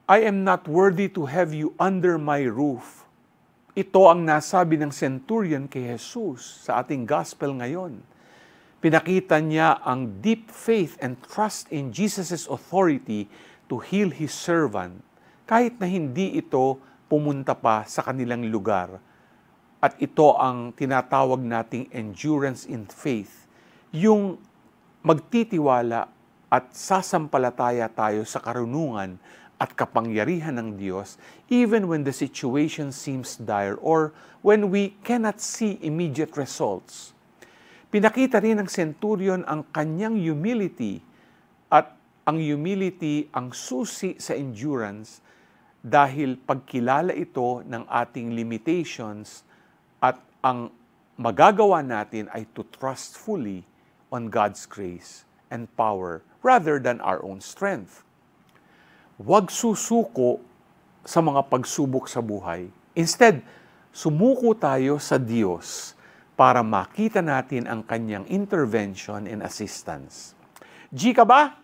I am not worthy to have you under my roof. Ito ang nasabi ng centurion kay Jesus sa ating gospel ngayon. Pinakita niya ang deep faith and trust in Jesus' authority to heal His servant, kahit na hindi ito pumunta pa sa kanilang lugar. At ito ang tinatawag nating endurance in faith, yung magtitiwala at sasampalataya tayo sa karunungan at kapangyarihan ng Diyos even when the situation seems dire or when we cannot see immediate results. Pinakita rin ng centurion ang kanyang humility at ang humility ang susi sa endurance dahil pagkilala ito ng ating limitations at ang magagawa natin ay to trust fully on God's grace and power rather than our own strength. Huwag susuko sa mga pagsubok sa buhay. Instead, sumuko tayo sa Diyos para makita natin ang kanyang intervention and assistance. G ka ba?